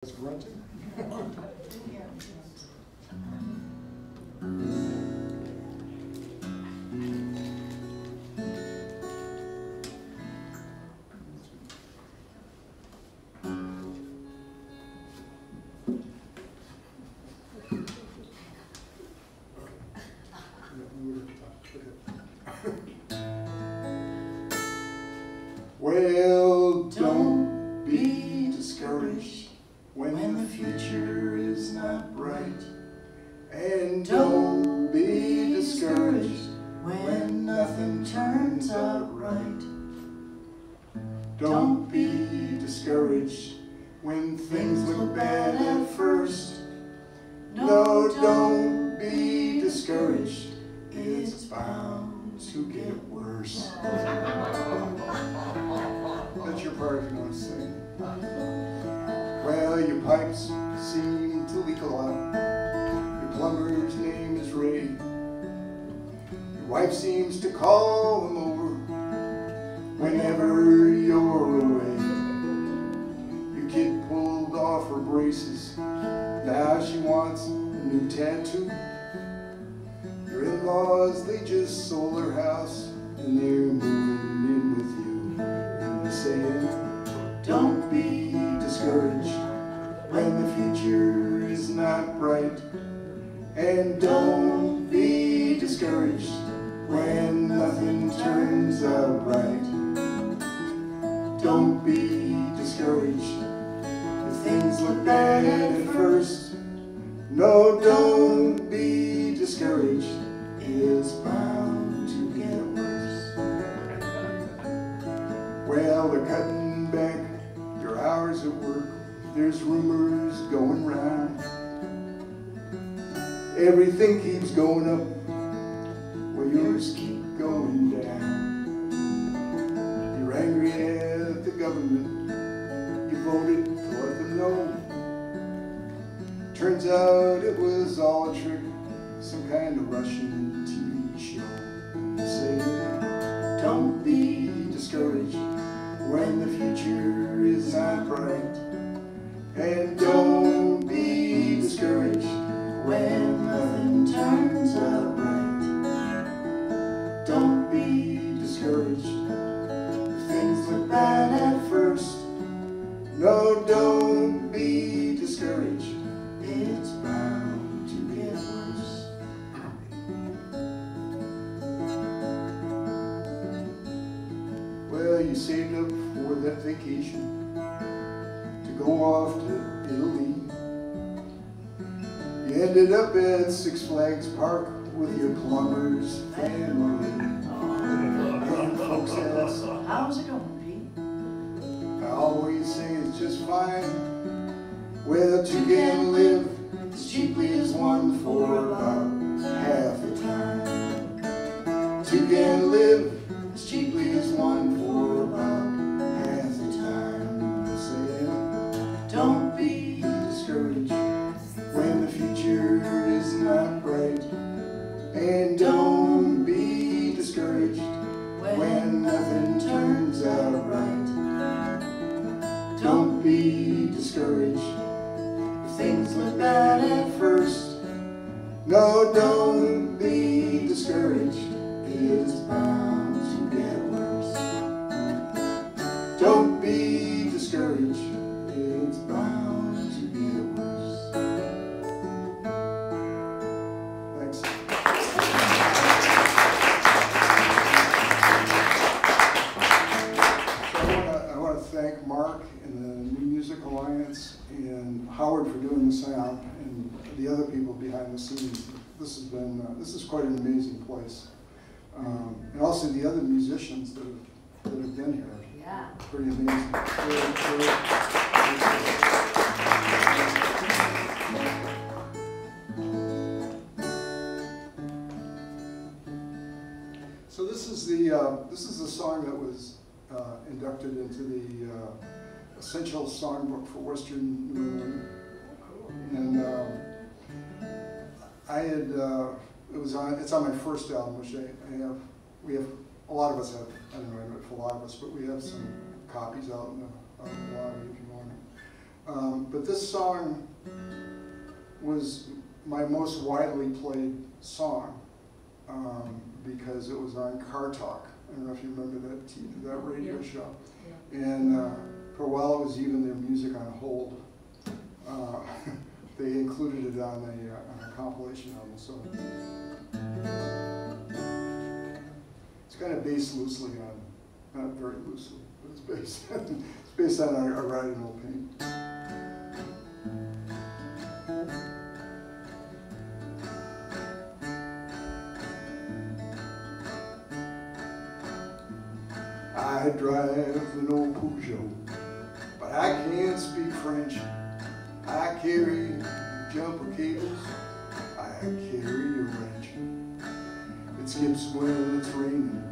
It's grunting. Well, don't be discouraged when the future is not bright, and don't be discouraged when nothing turns out right. Don't be discouraged when things look bad at first. No, don't be discouraged, it's bound to get worse. That's your part if you want to sing. Well, your pipes seem to leak a lot. Your plumber's name is Ray. Your wife seems to call him over whenever you're away. Your kid pulled off her braces. Now she wants a new tattoo. Your in-laws, they just sold their house and they're moving in with you. And they're saying, don't be discouraged when the future is not bright, and don't be discouraged when nothing turns out right. Don't be discouraged if things look bad at first. No, don't be discouraged, it's bound to get worse. Well, they're cutting back your hours at work. There's rumors going round. Everything keeps going up, while yours keep going down. You're angry at the government. You voted to let them know. Turns out it was all a trick, some kind of Russian TV show. You say, don't be discouraged when the future is not bright, and don't be discouraged when nothing turns out right. Don't be discouraged if things look bad at first. No, don't be discouraged, it's bound to get worse. Well, you saved up for that vacation to go off to Italy. You ended up at Six Flags Park with your plumber's family. And folks ask, how's it going, Pete? I always say it's just fine. Well, two can live as cheaply as one for about half the time. Two can live as cheaply as one for about half the time. Saying, don't be discouraged when the future is not bright, and don't be discouraged when nothing turns out right. Don't be discouraged if things look bad at first. No, don't be discouraged, it's bound to get worse. Don't be discouraged, it's bound to get worse. Thanks. I want to thank Mark and the New Music Alliance and Howard for doing the sound, and the other people behind the scenes. This has been this is quite an amazing place, and also the other musicians that have been here. Yeah, Pretty amazing. So this is the song that was inducted into the Essential Songbook for Western New England, and it's on my first album, which we have, a lot of us have, I don't know if a lot of us, but we have some copies out in the lobby if you want But this song was my most widely played song because it was on Car Talk. I don't know if you remember that radio show. Yeah. And for a while it was even their music on hold. They included it on a compilation album. So it's kind of based loosely on, not very loosely, but it's based on a Ride in Old Paint. I drive an old Peugeot, but I can't speak French. I carry jumper cables, I carry a wrench. It skips when it's raining,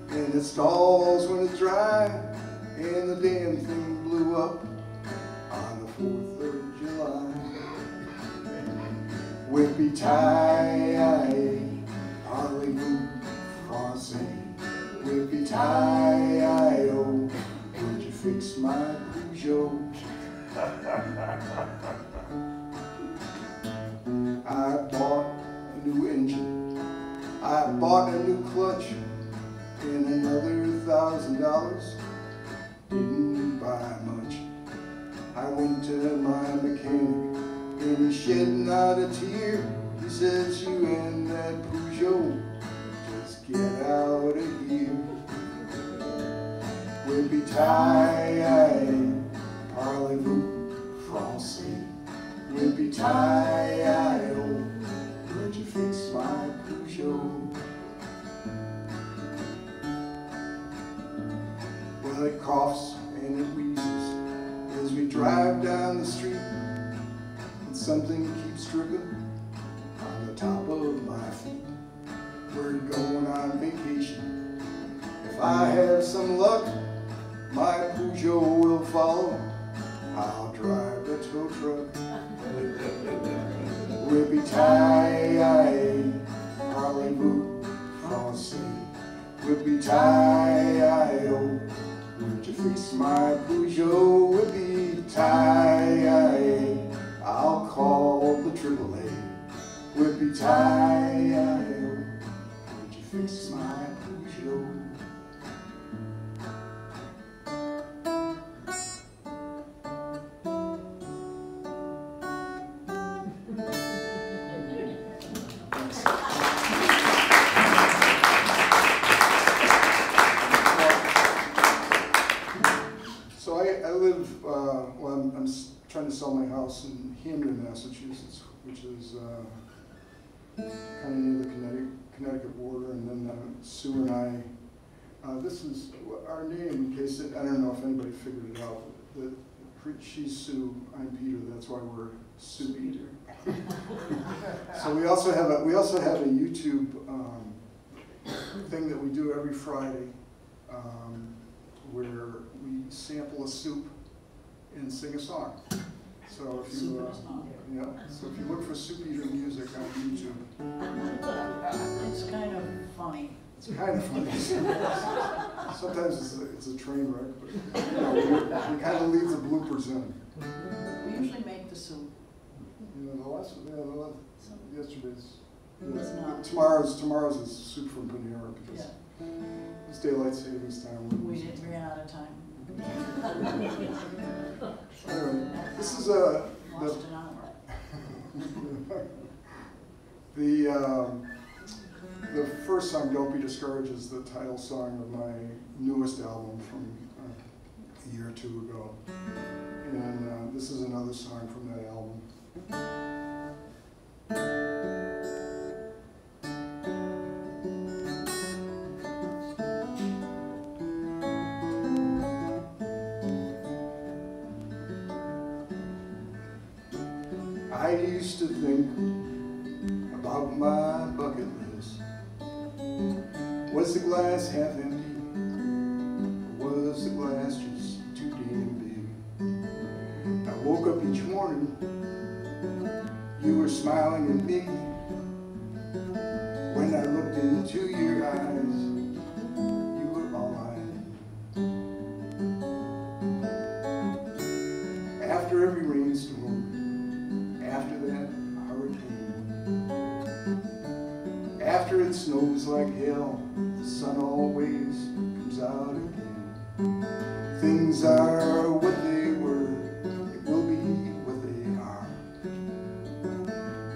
and it stalls when it's dry, and the damn thing blew up on the 4th of July. Whippy-tie, parlez-vous français. Whippy-tie-o, would you fix my Peugeot? I bought a new engine, I bought a new clutch, and another $1,000. Didn't buy much. I went to my mechanic, and he shed not a tear. He says, you and that Peugeot, just get out of here. Whippy-tie, parlez-vous français? Whippy-tie-o, would you fix my Peugeot? Well, it coughs and it wheezes as we drive down the street, and something keeps dripping on the top of my feet. We're going on vacation. If I have some luck, my Peugeot will follow. I'll drive the tow truck. Whippy-tie, parlez-vous français? Whippy-tie-o, would you fix my Peugeot? Whippy-tie, I'll call the AAA. Whippy-tie-o, would you fix my Peugeot? I'm trying to sell my house in Hamden, Massachusetts, which is kind of near the Connecticut border, and then Sue and I, this is our name, in case, I don't know if anybody figured it out, but she's Sue, I'm Peter, that's why we're Soupeater. So we also have a YouTube thing that we do every Friday, where we sample a soup and sing a song. So if you so if you look for Soupeater music on YouTube, it's kind of funny. It's kind of funny. Sometimes it's a train wreck, but we kind of leave the bloopers in. We usually make the soup. Yesterday's. It's not. Tomorrow's is soup from Panera because it's daylight savings time. We ran out of time. Anyway, this is Lost an hour. The first song, "Don't Be Discouraged," is the title song of my newest album from a year or two ago, and this is another song from that album. I used to think about my bucket list. Was the glass half empty? Or was the glass just too damn big? I woke up each morning, you were smiling at me. When I looked into your eyes, you were all I had. After it snows like hell, the sun always comes out again. Things are what they were, they will be what they are.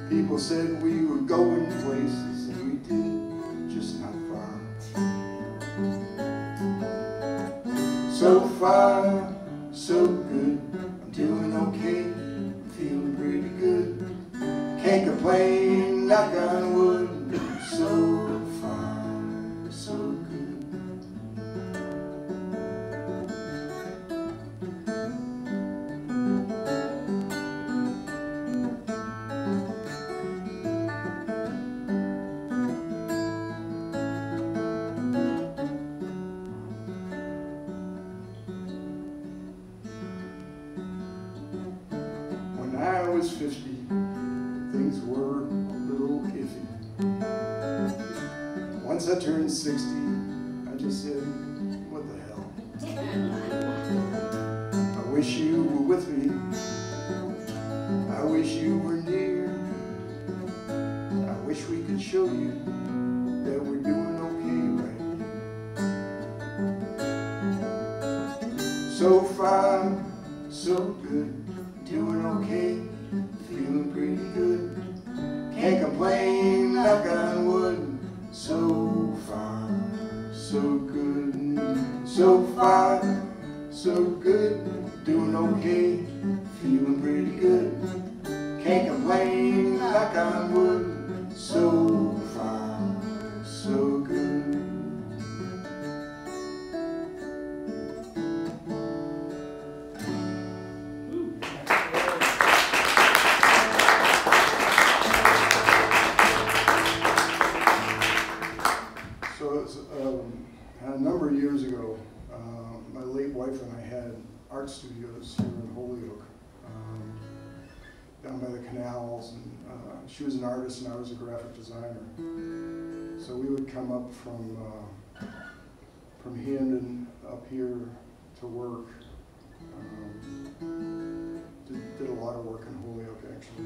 People said we were going places, and we did, just not far. So far, so good, I'm doing okay, I'm feeling pretty good. Can't complain, knock on wood. So far, so good. When I was 50, things were a little iffy. Once I turned 60, I just said, what the hell? I wish you were with me. I wish you were near. I wish we could show you that we're doing okay right here. So far, so good, doing okay, feeling pretty good. Can't complain, knock on wood. So far, so good. So far, so good, doing okay, feeling pretty good. Can't complain, knock on wood. So far, so good. So it's, a number of years ago, my late wife and I had art studios here in Holyoke, down by the canals, and she was an artist and I was a graphic designer. So we would come up from Hamden up here to work. Did a lot of work in Holyoke, actually.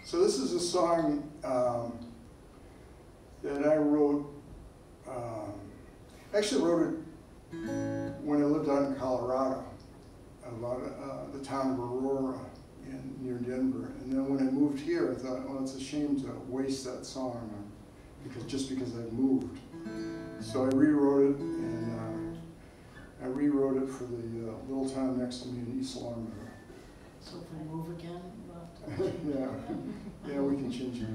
So this is a song that I wrote, actually wrote it when I lived out in Colorado, about the town of Aurora near Denver. And then when I moved here, I thought, well, it's a shame to waste that song just because I moved. So I rewrote it, and I rewrote it for the little town next to me in East Long Meadow. So if we move again, we'll have to change it. Yeah, we can change it.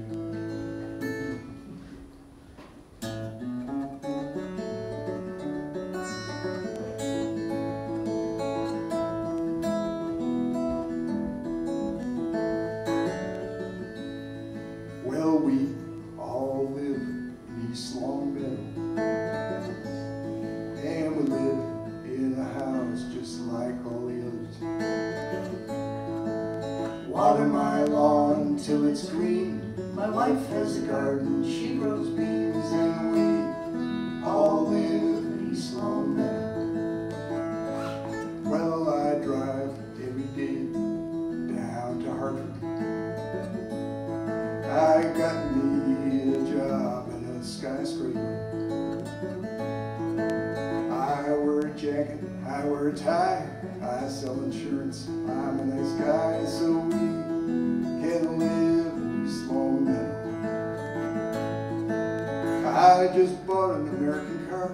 Well, we all live in East Long Meadow, and we live in a house just like all the others. Water my lawn till it's green. My wife has a garden, she grows beans, and we all live in East Long Meadow. Well, I drive every day down to Hartford. I got me a job in a skyscraper. I wear a jacket, I wear a tie, I sell insurance, I'm a nice guy, so we can live in East Long Meadow. I just bought an American car,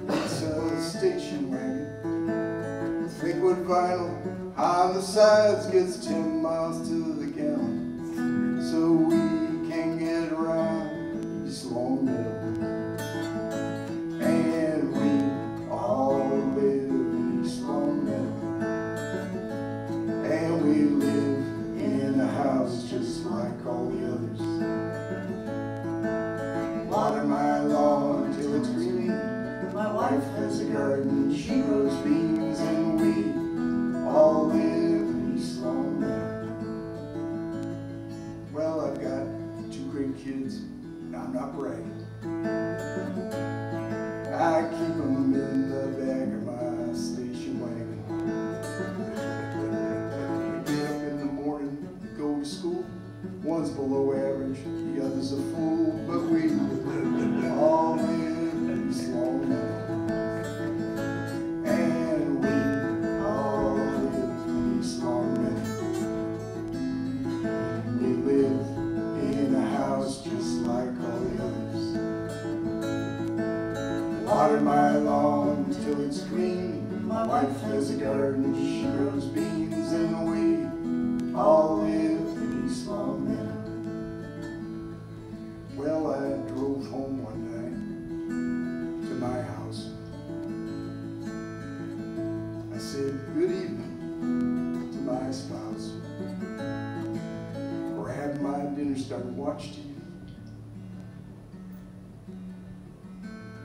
it's a station wagon, thickwood vinyl, on the sides gets 10 miles to the gallon, so we can get around East Long Meadow. And we all live in East Long Meadow, and we live in a house just like all the others. Water my lawn till it's green. My wife has a garden, she grows beans, and we all live in East Long Meadow. Well, I've got 2 great kids, and I'm not bragging. One's below average, the other's a fool, but we all live in this long meadow. And we all live in this long meadow. We live in a house just like all the others. Water my lawn till it's green. My wife has a garden, she grows beans, and we all live in East Long Meadow. Well, I drove home one day to my house. I said good evening to my spouse. We're having my dinner, started watching TV.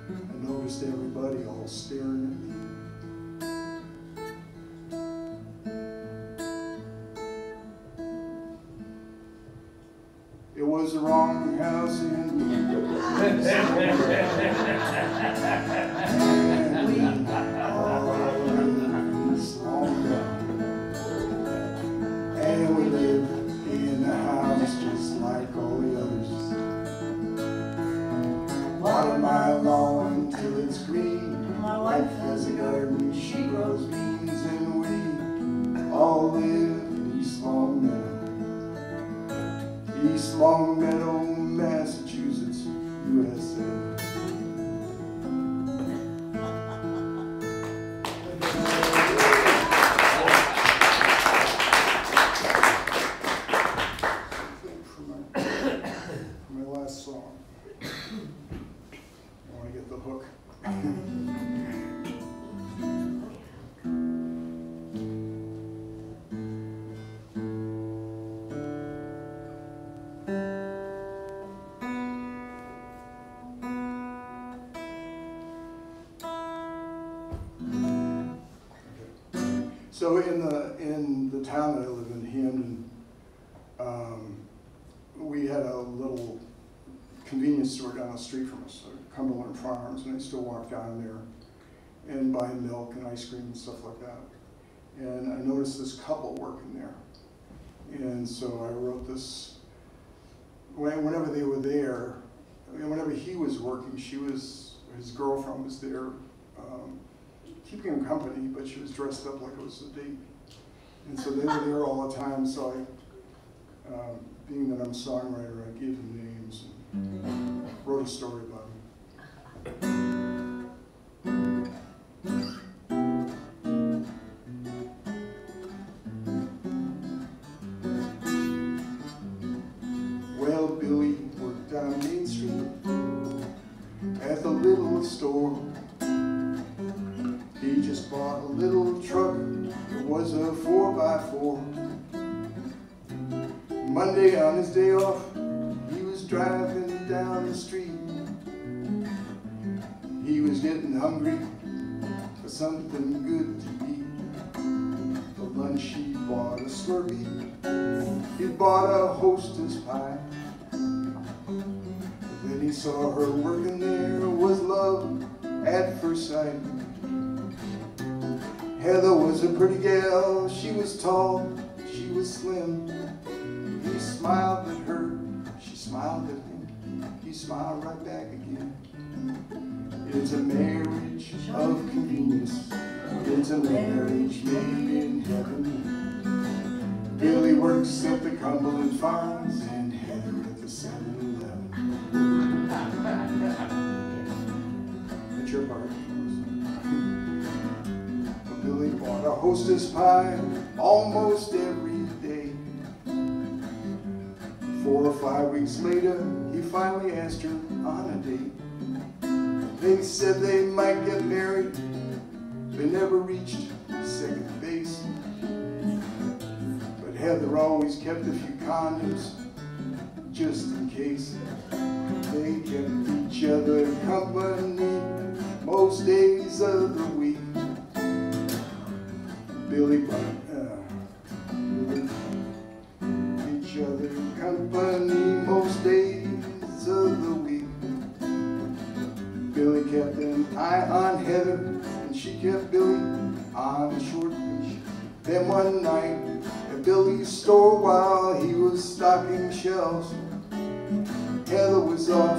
I noticed everybody all staring at me. It was the wrong house and we all live in this long meadow. And we live in a house just like all the others. Water my lawn till it's green. My wife has a garden, she grows beans, and we all live in East Long Meadow. East Long Meadow, Massachusetts, USA. For my last song, I want to get the hook. So in the town that I live in, Hamden, we had a little convenience store down the street from us, Cumberland Farms, and I still walk down there and buy milk and ice cream and stuff like that. And I noticed this couple working there. And so I wrote this, whenever they were there, whenever he was working, his girlfriend was there, keeping him company, but she was dressed up like it was a date. And so they were there all the time, so I, being that I'm a songwriter, I gave them names and wrote a story about them. Well, Billy worked down Main Street at the little store. He just bought a little truck, it was a 4x4. Monday on his day off, he was driving down the street. He was getting hungry for something good to eat. For lunch he bought a Slurpee, he bought a Hostess pie. But then he saw her working there, was love at first sight. Heather was a pretty gal, she was tall, she was slim. He smiled at her, she smiled at him, he smiled right back again. It's a marriage of convenience, it's a marriage made in heaven. Billy works at the Cumberland Farms and Heather at the 7-Eleven. That's your part. Billy bought a Hostess pie almost every day. 4 or 5 weeks later, he finally asked her on a date. They said they might get married, they never reached second base. But Heather always kept a few condoms, just in case. They kept each other company most days of the week. Billy each other company most days of the week. Billy kept an eye on Heather, and she kept Billy on a short leash. Then one night at at Billy's store while he was stocking shelves. Heather was off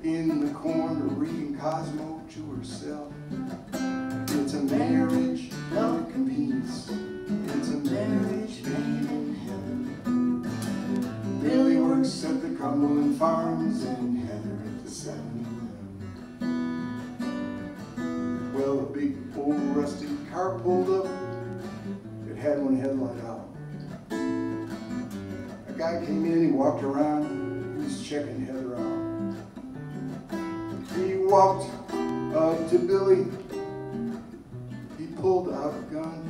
in the corner reading Cosmo to herself. It's a marriage, love and peace. It's a marriage made in heaven. Billy works at the Cumberland Farms and Heather at the 7-Eleven. Well, a big old rusty car pulled up. It had one headlight out. A guy came in, he walked around, he was checking Heather out. He walked up to Billy, he pulled out a gun.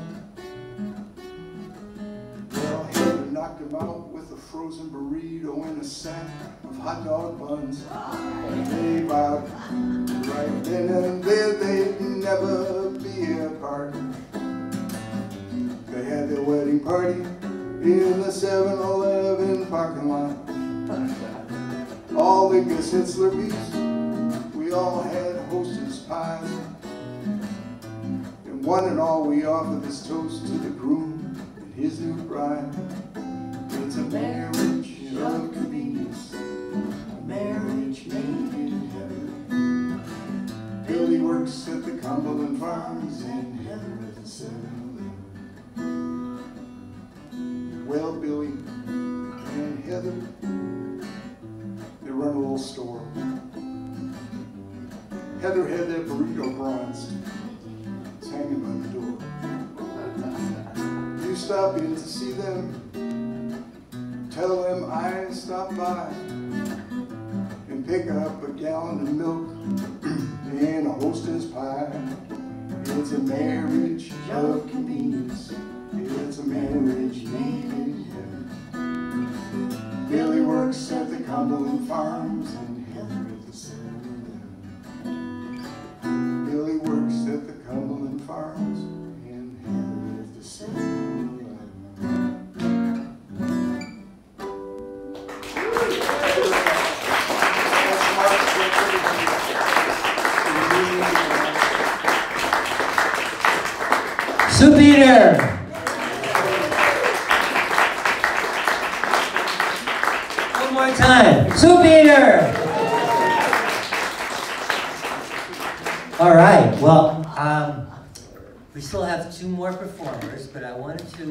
Well, Heather knocked him out with a frozen burrito and a sack of hot dog buns. They vowed right then and there they'd never be apart. They had their wedding party in the 7-Eleven parking lot. All the guests had Slurpees, we all had Hostess pies. And one and all we offer this toast to the groom and his new bride. It's a marriage of convenience, a marriage made in heaven. Billy works at the Cumberland Farms and Heather at the 7-Eleven. Well, Billy and Heather, they run a little store. Heather had that burrito bronzed. It's hanging by the door. You stop in to see them, tell them I stopped by, and pick up a gallon of milk and a Hostess pie. It's a marriage of convenience. It's a marriage made in heaven. Billy works at the Cumberland Farms and Heather at the 7-Eleven. Billy works at the Cumberland Farms and Heather at the 7-Eleven. Soupeater! One more time. Soupeater! All right, well, we still have 2 more performers, but I wanted to